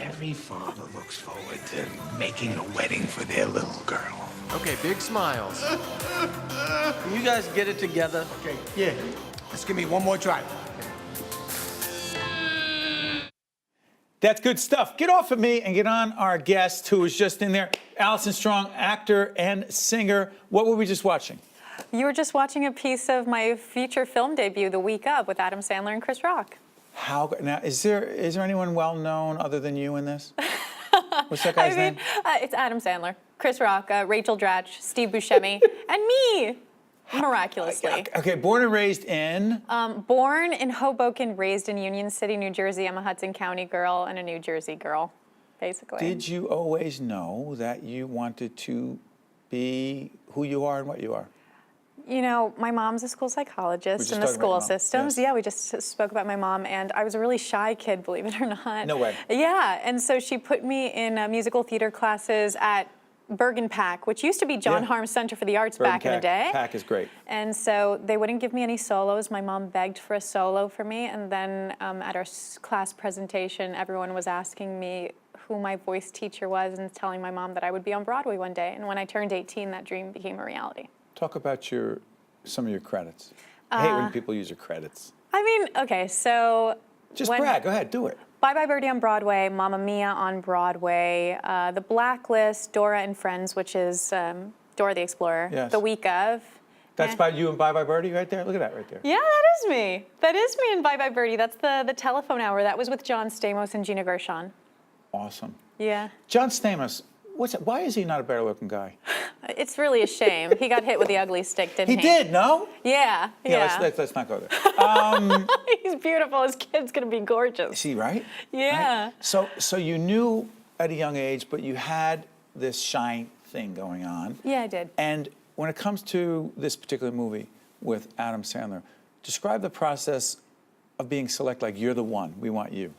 Every father looks forward to making a wedding for their little girl. Okay, big smiles. Can you guys get it together? Okay, yeah. Let's give me one more try. That's good stuff. Get off of me and get on our guest who was just in there. Allison Strong, actor and singer. What were we just watching? You were just watching a piece of my feature film debut, The Week Of, with Adam Sandler and Chris Rock. How now? Is there anyone well known other than you in this? What's that guy's name? It's Adam Sandler, Chris Rock, Rachel Dratch, Steve Buscemi, and me, miraculously. Okay, born and raised in? Born in Hoboken, raised in Union City, New Jersey. I'm a Hudson County girl and a New Jersey girl, basically. Did you always know that you wanted to be who you are and what you are? You know, my mom's a school psychologist in the school systems. Yes. Yeah, we just spoke about my mom, and I was a really shy kid, believe it or not. No way. Yeah, and so she put me in musical theater classes at Bergen Pack, which used to be John Harms Center for the Arts back in the day. Pack is great. And so they wouldn't give me any solos. My mom begged for a solo for me, and then at our class presentation, everyone was asking me who my voice teacher was and telling my mom that I would be on Broadway one day. And when I turned 18, that dream became a reality. Talk about some of your credits. I hate when people use your credits. I mean, okay, so... Just brag. Go ahead, do it. Bye Bye Birdie on Broadway, Mamma Mia on Broadway, The Blacklist, Dora and Friends, which is Dora the Explorer, Yes. The Week Of. That's by you and Bye Bye Birdie right there? Look at that right there. Yeah, that is me. That is me in Bye Bye Birdie. That's the telephone hour. That was with John Stamos and Gina Gershon. Awesome. Yeah. John Stamos, why is he not a better looking guy? It's really a shame. He got hit with the ugly stick, didn't he? He did, no? Yeah, yeah. Let's not go there. He's beautiful. His kid's gonna be gorgeous. Is he right? Yeah. Right? So you knew at a young age, but you had this shine thing going on. Yeah, I did. And when it comes to this particular movie with Adam Sandler, describe the process of being selected, like you're the one, we want you.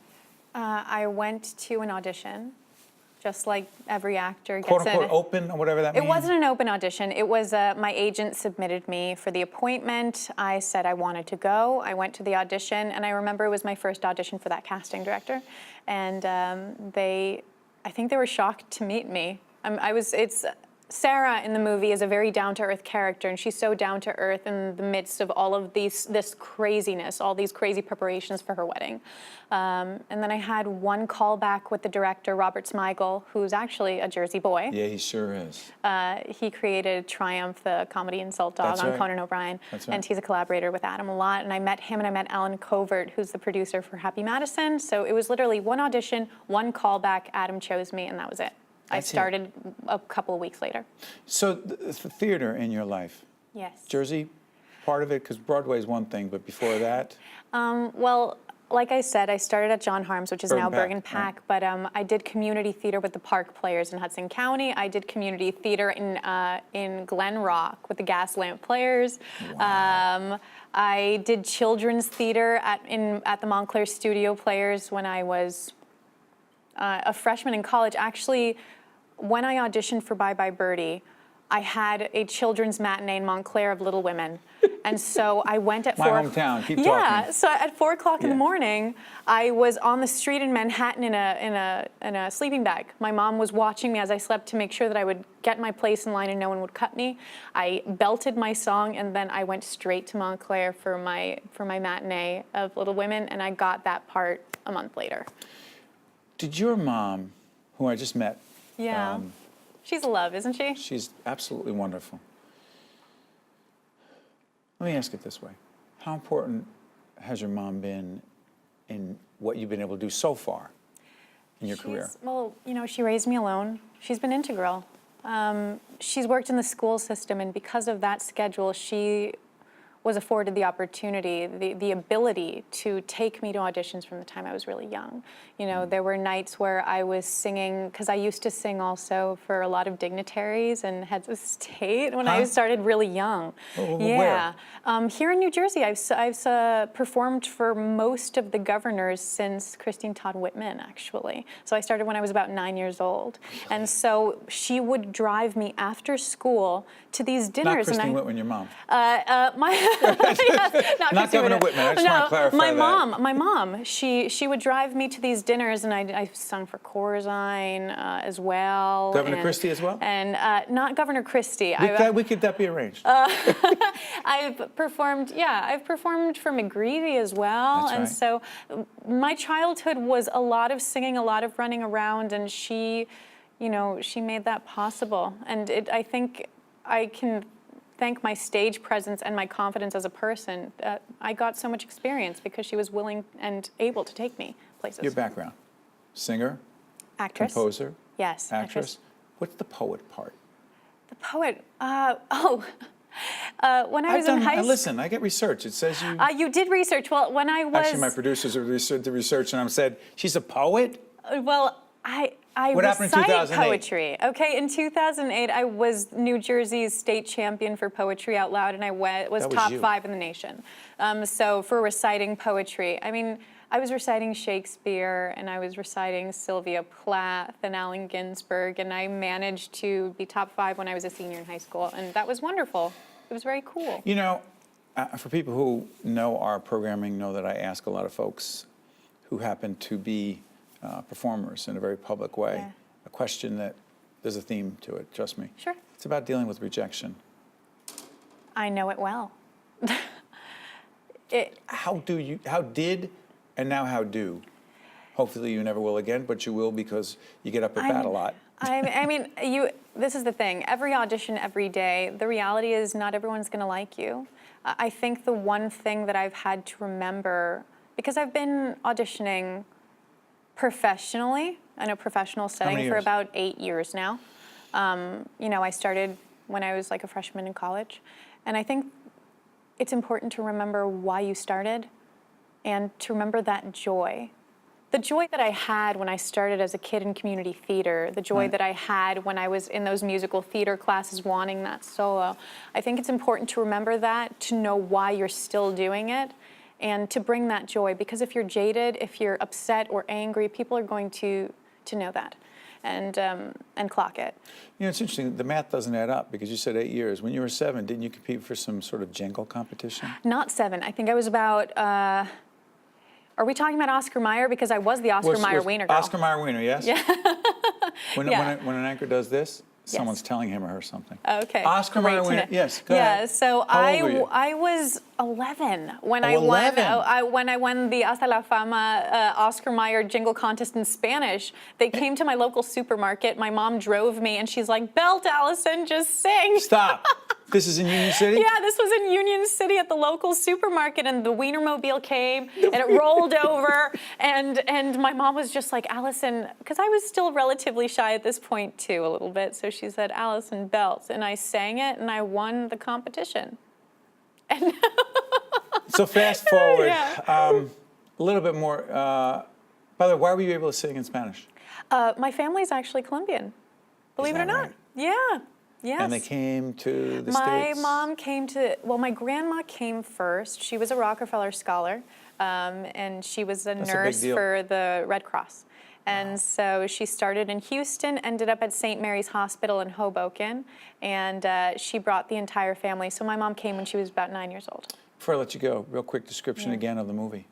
I went to an audition, just like every actor Quote gets unquote open, or whatever that means? It wasn't an open audition. It was my agent submitted me for the appointment. I said I wanted to go. I went to the audition, and I remember it was my first audition for that casting director, and I think they were shocked to meet me. Sarah in the movie is a very down-to-earth character, and she's so down-to-earth in the midst of all of this craziness, all these crazy preparations for her wedding. And then I had one callback with the director, Robert Smigel, who's actually a Jersey boy. Yeah, he sure is. He created Triumph, the comedy insult dog That's on right. Conan O'Brien. That's right. And he's a collaborator with Adam a lot. And I met him, and I met Alan Covert, who's the producer for Happy Madison. So it was literally one audition, one callback. Adam chose me, and that was it. I started a couple of weeks later. So the theater in your life, Yes. Jersey, part of it, because Broadway is one thing, but before that? Well, like I said, I started at John Harms, which is now Bergen Pack, Pack, but I did community theater with the Park Players in Hudson County. I did community theater in Glen Rock with the Gaslamp Players. Wow. I did children's theater at the Montclair Studio Players when I was a freshman in college. Actually, when I auditioned for Bye Bye Birdie, I had a children's matinee in Montclair of Little Women. And so I went at My hometown, keep talking. Yeah, so at 4 o'clock in the morning, I was on the street in Manhattan in a sleeping bag. My mom was watching me as I slept to make sure that I would get my place in line and no one would cut me. I belted my song, and then I went straight to Montclair for my matinee of Little Women, and I got that part a month later. Did your mom, who I just met, Yeah. She's a love, isn't she? she's absolutely wonderful. Let me ask it this way. How important has your mom been in what you've been able to do so far in your career? Well, you know, she raised me alone. She's been integral. She's worked in the school system, and because of that schedule, she was afforded the opportunity, the ability to take me to auditions from the time I was really young. You know, there were nights where I was singing, because I used to sing also for a lot of dignitaries and heads of state when I started really young. Where? Here in New Jersey, I've performed for most of the governors since Christine Todd Whitman, actually. So I started when I was about 9 years old. And so she would drive me after school to these dinners. Not Christine Whitman, your mom. Not Governor Whitman. I just want to clarify that. My mom, she would drive me to these dinners, and I sung for Corzine as well. Governor Christie as well? And not Governor Christie. Could that be arranged? I've performed for McGreevy as well. That's right. And so my childhood was a lot of singing, a lot of running around, and she made that possible. And I think I can thank my stage presence and my confidence as a person. I got so much experience because she was willing and able to take me places. Your background? Singer? Actress. Composer? Yes. Actress? What's the poet part? The poet. When I was in high school. Listen, I get research. It says you. You did research. Well, when I was. Actually, my producers did the research, and I said, she's a poet? Well, I What happened in recite 2008? poetry. Okay, in 2008, I was New Jersey's state champion for poetry out loud, and I was top 5 in the nation. So for reciting poetry, I mean, I was reciting Shakespeare, and I was reciting Sylvia Plath and Allen Ginsberg, and I managed to be top 5 when I was a senior in high school, and that was wonderful. It was very cool. You know, for people who know our programming, know that I ask a lot of folks who happen to be performers in a very public way, a question that there's a theme to it, trust me. Sure. It's about dealing with rejection. I know it well. How did, and now how do? Hopefully you never will again, but you will because you get up at bat a lot. I mean, this is the thing. Every audition, every day, the reality is not everyone's going to like you. I think the one thing that I've had to remember, because I've been auditioning professionally in a professional setting for about 8 years now. I started when I was like a freshman in college. And I think it's important to remember why you started and to remember that joy. The joy that I had when I started as a kid in community theater, the joy that I had when I was in those musical theater classes wanting that solo. I think it's important to remember that, to know why you're still doing it, and to bring that joy. Because if you're jaded, if you're upset or angry, people are going to know that and clock it. You know, it's interesting, the math doesn't add up because you said 8 years. When you were 7, didn't you compete for some sort of jingle competition? Not 7. I think I was about... Are we talking about Oscar Mayer? Because I was the Oscar Mayer Wiener girl. Oscar Mayer Wiener, yes? Yeah. When an anchor does this, someone's telling him or her something. Okay. Oscar Mayer Wiener, yes, go ahead. Yeah, so I was 11 when I won the Hasta la Fama Oscar Mayer jingle contest in Spanish. They came to my local supermarket. My mom drove me, and she's like, "Belt, Allison, just sing." Stop. This is in Union City? Yeah, this was in Union City at the local supermarket, and the Wienermobile came, and it rolled over, and my mom was just like, "Allison," because I was still relatively shy at this point too, a little bit, so she said, "Allison, belt," and I sang it, and I won the competition. And so fast forward, Yeah. a little bit more. By the way, why were you able to sing in Spanish? My family's actually Colombian, believe it or not. Right? Yeah. Yes. And they came to the My States? mom came my grandma came first. She was a Rockefeller Scholar, and she was a nurse for the Red Cross. And so she started in Houston, ended up at St. Mary's Hospital in Hoboken, and she brought the entire family. So my mom came when she was about 9 years old. Before I let you go, real quick description again of the movie.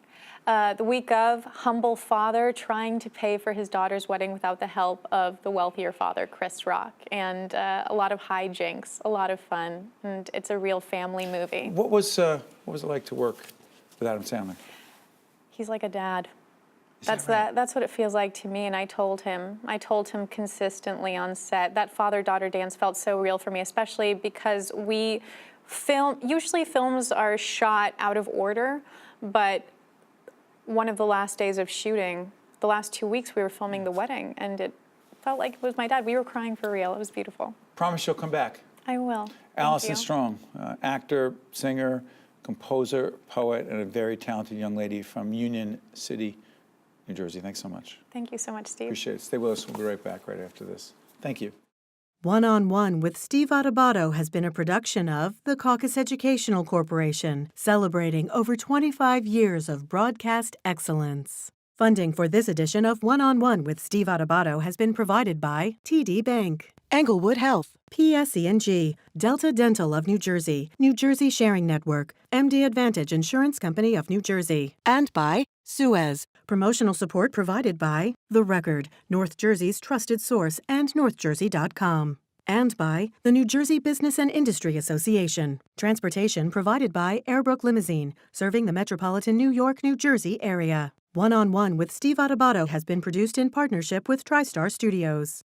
The week of, humble father trying to pay for his daughter's wedding without the help of the wealthier father, Chris Rock, and a lot of hijinks, a lot of fun, and it's a real family movie. What was it like to work with Adam Sandler? He's like a dad. That's what it feels like to me, and I told him consistently on set. That father-daughter dance felt so real for me, especially because usually films are shot out of order, but one of the last days of shooting, the last 2 weeks we were filming the wedding, and it felt like it was my dad. We were crying for real. It was beautiful. Promise you'll come back. I will. Allison Strong, actor, singer, composer, poet, and a very talented young lady from Union City, New Jersey. Thanks so much. Thank you so much, Steve. Appreciate it. Stay with us. We'll be right back right after this. Thank you. One-on-One with Steve Adubato has been a production of the Caucus Educational Corporation, celebrating over 25 years of broadcast excellence. Funding for this edition of One-on-One with Steve Adubato has been provided by TD Bank. Englewood Health, PSE&G, Delta Dental of New Jersey, New Jersey Sharing Network, MD Advantage Insurance Company of New Jersey, and by Suez. Promotional support provided by The Record, North Jersey's trusted source, and NorthJersey.com. And by the New Jersey Business and Industry Association. Transportation provided by Airbrook Limousine, serving the metropolitan New York, New Jersey area. One-on-One with Steve Adubato has been produced in partnership with TriStar Studios.